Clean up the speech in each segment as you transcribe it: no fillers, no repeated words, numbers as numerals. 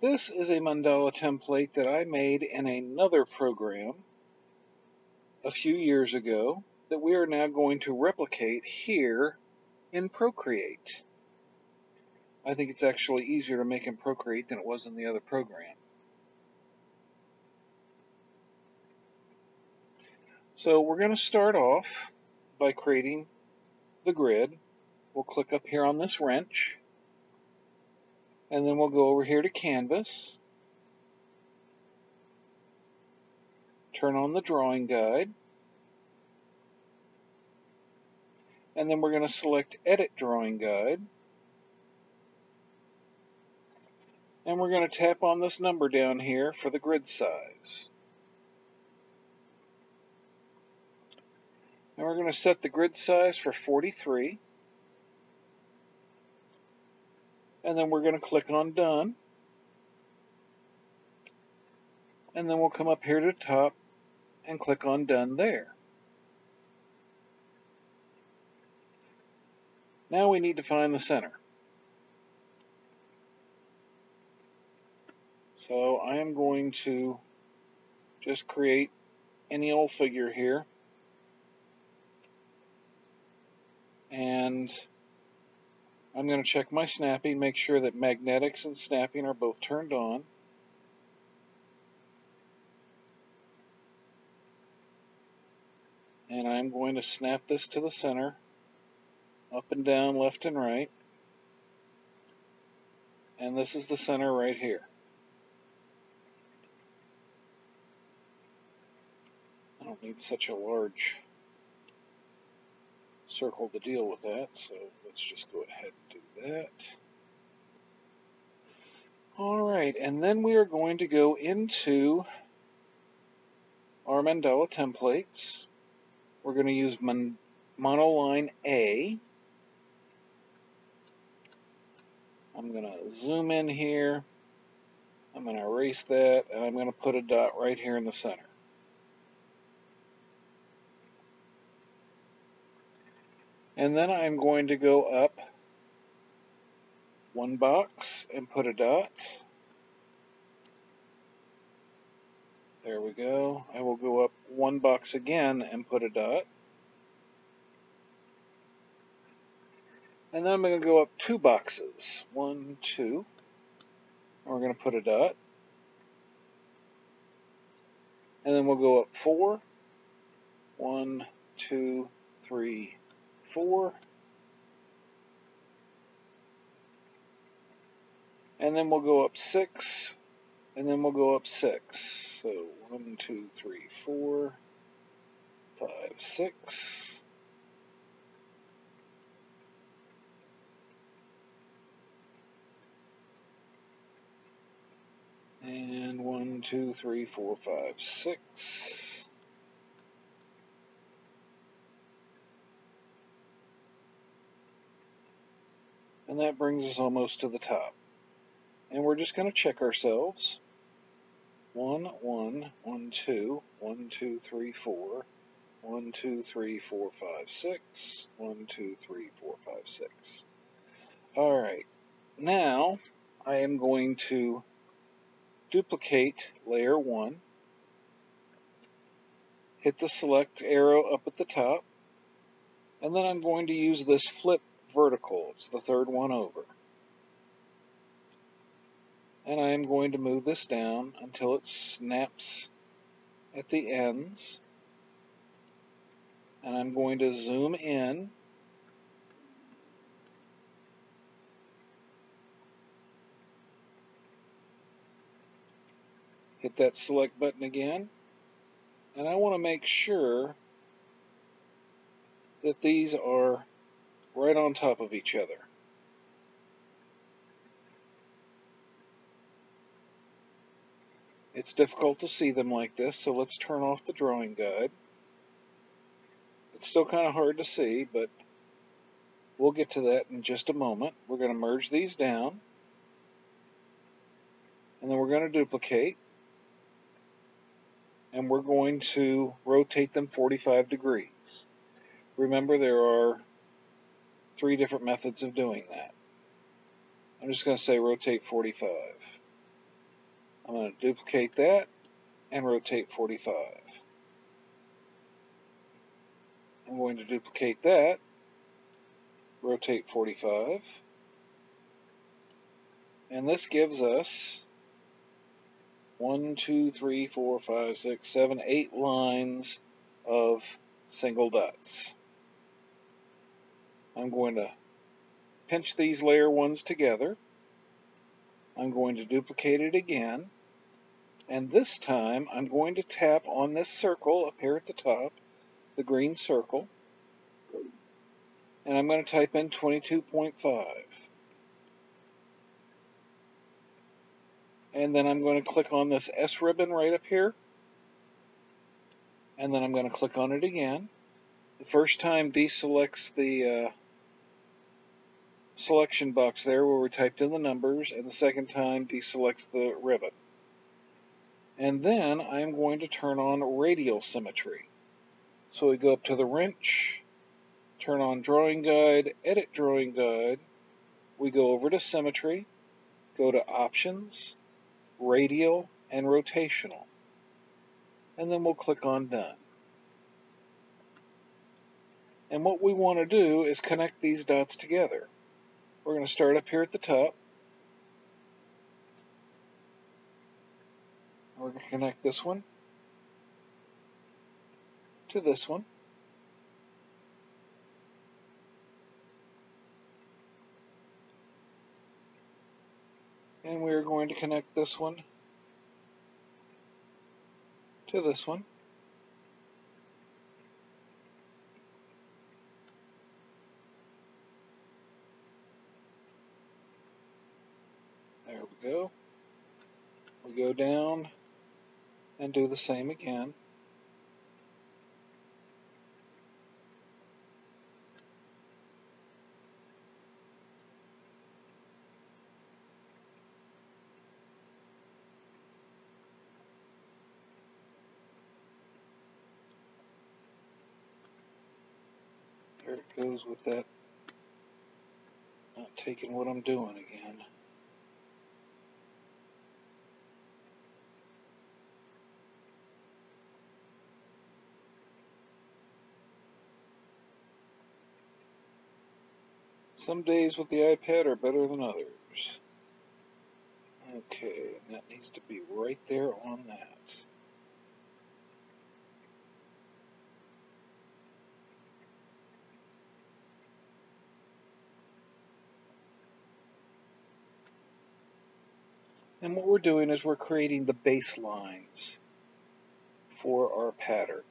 This is a mandala template that I made in another program a few years ago that we are now going to replicate here in Procreate. I think it's actually easier to make in Procreate than it was in the other program. So we're going to start off by creating the grid. We'll click up here on this wrench, and then we'll go over here to Canvas, turn on the drawing guide, and then we're going to select Edit Drawing Guide, and we're going to tap on this number down here for the grid size. And we're going to set the grid size for 43. And then we're going to click on Done. And then we'll come up here to the top and click on Done there. Now we need to find the center. So I am going to just create any old figure here. And I'm going to check my snapping, make sure that magnetics and snapping are both turned on. And I'm going to snap this to the center, up and down, left and right. And this is the center right here. I don't need such a large circle to deal with that, so let's just go ahead and do that. Alright, and then we are going to go into our mandala templates. We're going to use monoline A. I'm going to zoom in here. I'm going to erase that, and I'm going to put a dot right here in the center. And then I'm going to go up one box and put a dot. There we go. I will go up one box again and put a dot. And then I'm going to go up two boxes. 1, 2. And we're going to put a dot. And then we'll go up 4. 1, 2, 3, 4. And then we'll go up 6. And then we'll go up 6. So 1, 2, 3, 4, 5, 6. And 1, 2, 3, 4, 5, 6. And that brings us almost to the top. And we're just going to check ourselves. 1, 1, 1, 2, 1, 2, 3, 4, 1, 2, 3, 4, 5, 6, 1, 2, 3, 4, 5, 6. All right, now I am going to duplicate layer 1, hit the select arrow up at the top, and then I'm going to use this flip vertical. It's the third one over. And I am going to move this down until it snaps at the ends. And I'm going to zoom in. Hit that select button again. And I want to make sure that these are right on top of each other. It's difficult to see them like this, so let's turn off the drawing guide. It's still kind of hard to see, but we'll get to that in just a moment. We're going to merge these down, and then we're going to duplicate, and we're going to rotate them 45 degrees. Remember, there are 3 different methods of doing that. I'm just going to say rotate 45. I'm going to duplicate that and rotate 45. I'm going to duplicate that, rotate 45, and this gives us 1, 2, 3, 4, 5, 6, 7, 8 lines of single dots. I'm going to pinch these layer ones together. I'm going to duplicate it again, and this time I'm going to tap on this circle up here at the top, the green circle, and I'm going to type in 22.5. And then I'm going to click on this S ribbon right up here, and then I'm going to click on it again. The first time deselects the selection box there where we typed in the numbers, and the second time deselects the ribbon. And then I'm going to turn on radial symmetry. So we go up to the wrench, turn on drawing guide, edit drawing guide, we go over to symmetry, go to options, radial, and rotational. And then we'll click on done. And what we want to do is connect these dots together. We're going to start up here at the top. We're going to connect this one to this one. And we're going to connect this one to this one. There we go. We go down and do the same again. There it goes with that. Not taking what I'm doing again. Some days with the iPad are better than others. Okay, and that needs to be right there on that. And what we're doing is we're creating the baselines for our pattern.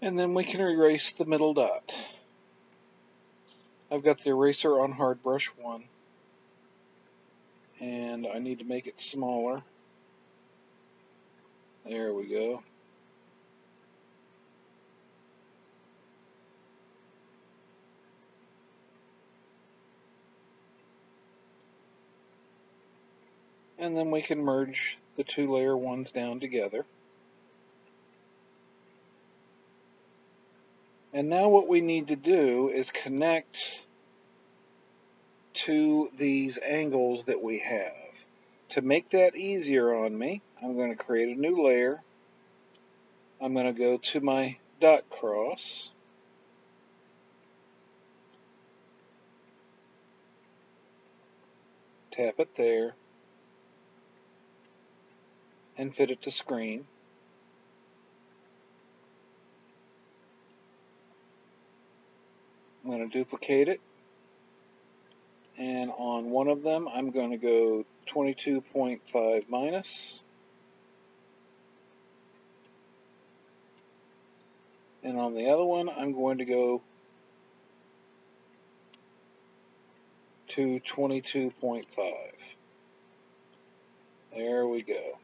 And then we can erase the middle dot. I've got the eraser on hard brush 1, and I need to make it smaller. There we go. And then we can merge the two layer ones down together. And now what we need to do is connect to these angles that we have. To make that easier on me, I'm going to create a new layer. I'm going to go to my dot cross. Tap it there. And fit it to screen. I'm going to duplicate it. And on one of them, I'm going to go 22.5 minus. And on the other one, I'm going to go to 22.5. There we go.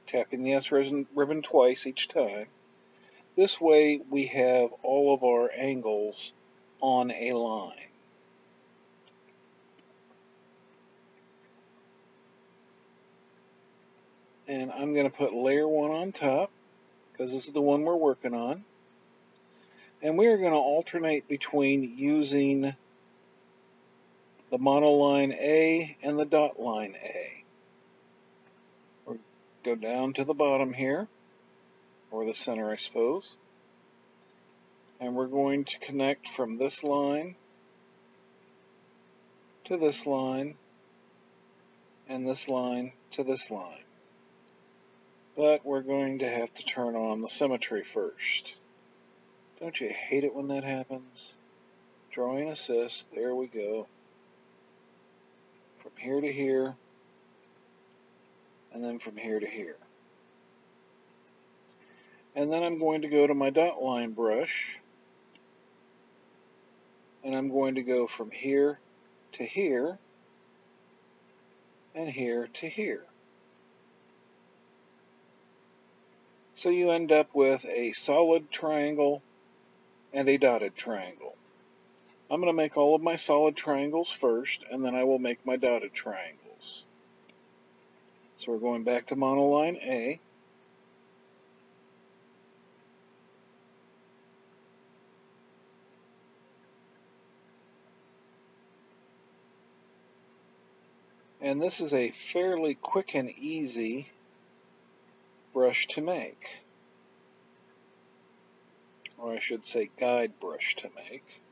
Tapping the S ribbon twice each time. This way we have all of our angles on a line. And I'm going to put layer 1 on top, because this is the one we're working on. And we are going to alternate between using the monoline A and the dot line A. We'll go down to the bottom here, or the center, I suppose. And we're going to connect from this line to this line, and this line to this line. But we're going to have to turn on the symmetry first. Don't you hate it when that happens? Drawing assist, there we go. From here to here, and then from here to here. And then I'm going to go to my dot line brush, and I'm going to go from here to here, and here to here. So you end up with a solid triangle and a dotted triangle. I'm going to make all of my solid triangles first, and then I will make my dotted triangles. So we're going back to monoline A. And this is a fairly quick and easy brush to make. Or I should say guide brush to make.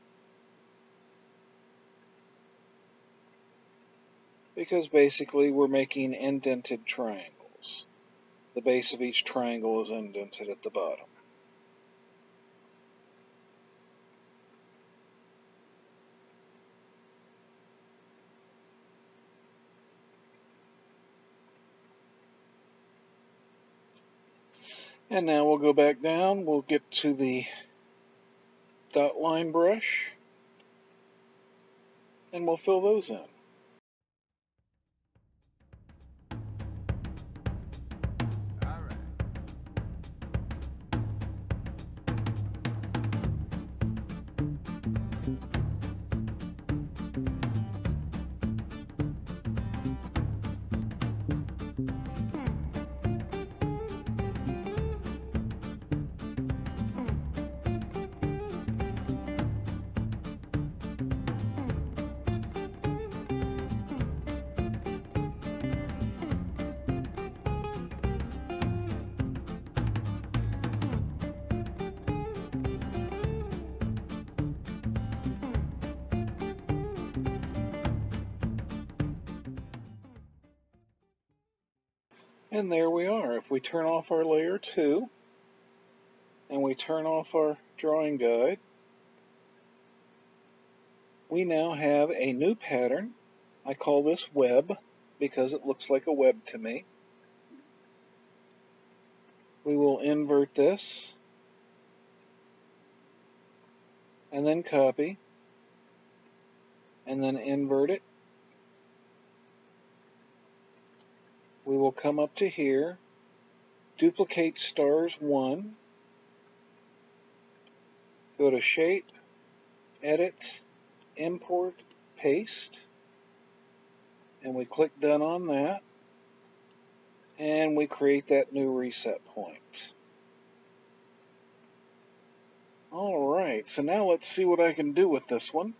Because basically we're making indented triangles. The base of each triangle is indented at the bottom. And now we'll go back down, we'll get to the dot line brush, and we'll fill those in. And there we are. If we turn off our layer 2 and we turn off our drawing guide, we now have a new pattern. I call this web because it looks like a web to me. We will invert this and then copy and then invert it. We will come up to here, duplicate stars 1, go to shape, edit, import, paste, and we click done on that, and we create that new reset point. Alright, so now let's see what I can do with this one.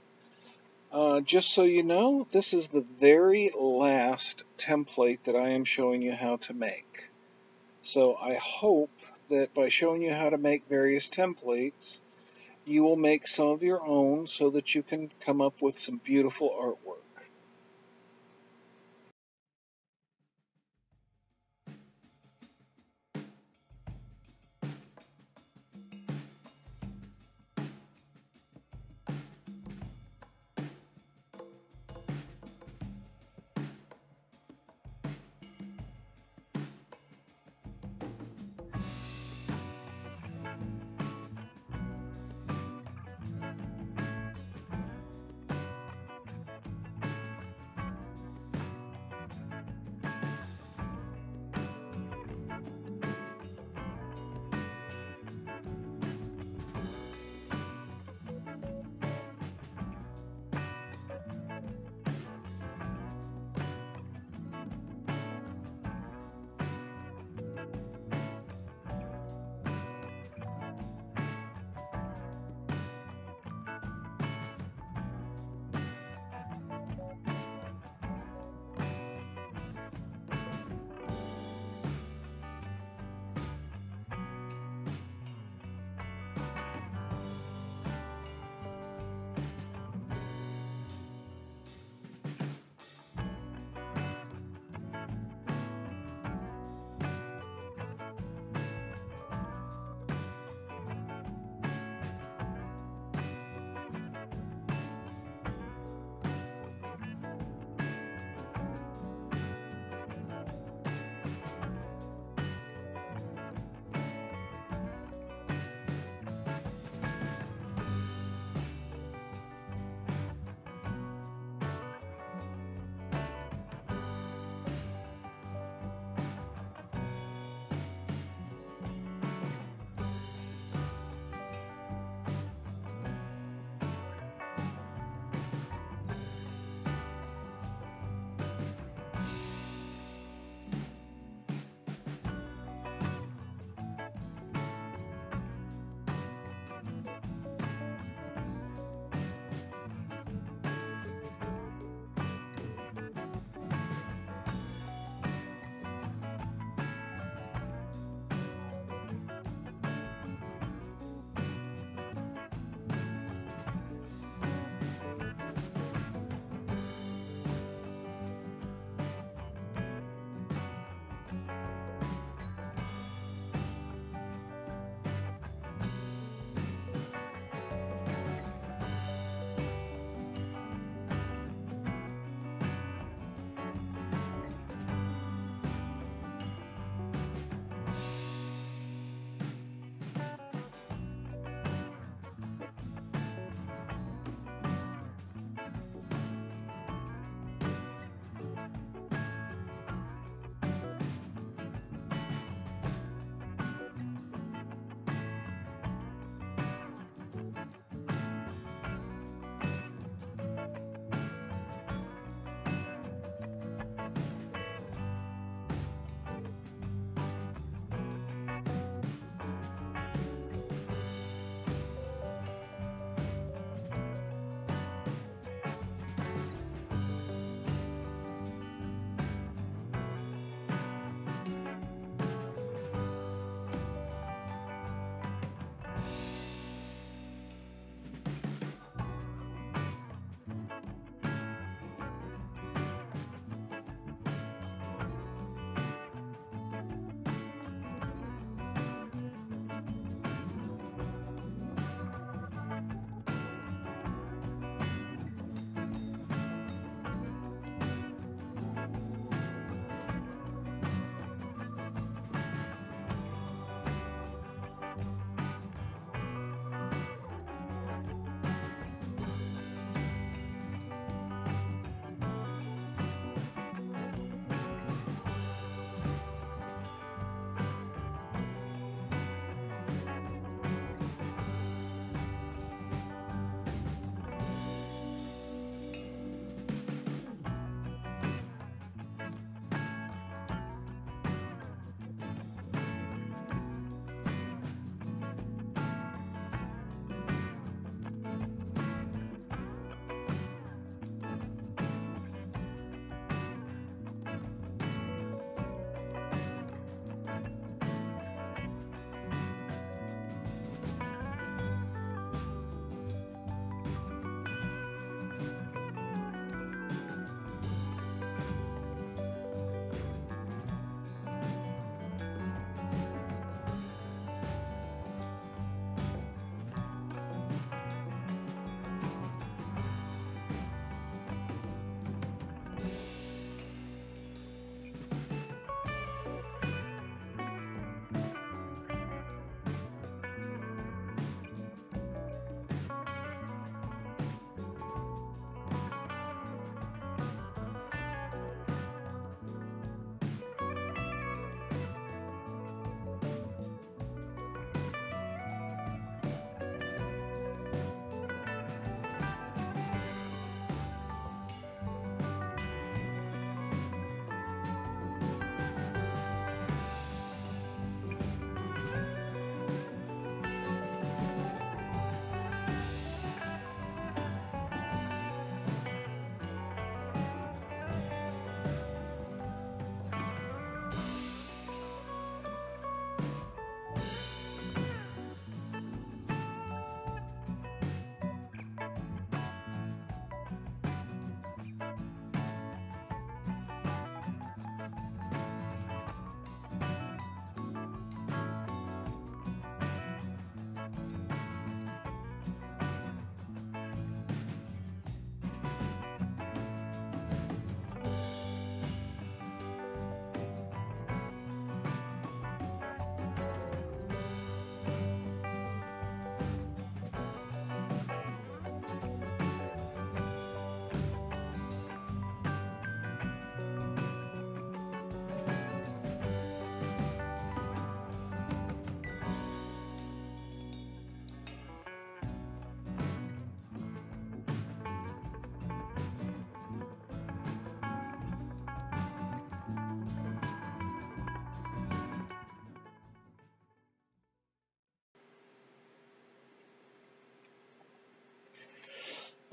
Just so you know, this is the very last template that I am showing you how to make. So I hope that by showing you how to make various templates, you will make some of your own so that you can come up with some beautiful artwork.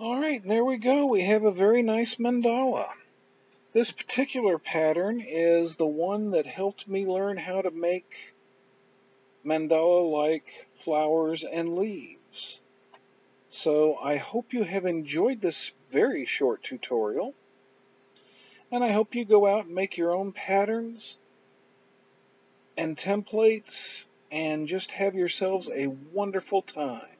Alright, there we go. We have a very nice mandala. This particular pattern is the one that helped me learn how to make mandala-like flowers and leaves. So I hope you have enjoyed this very short tutorial, and I hope you go out and make your own patterns and templates and just have yourselves a wonderful time.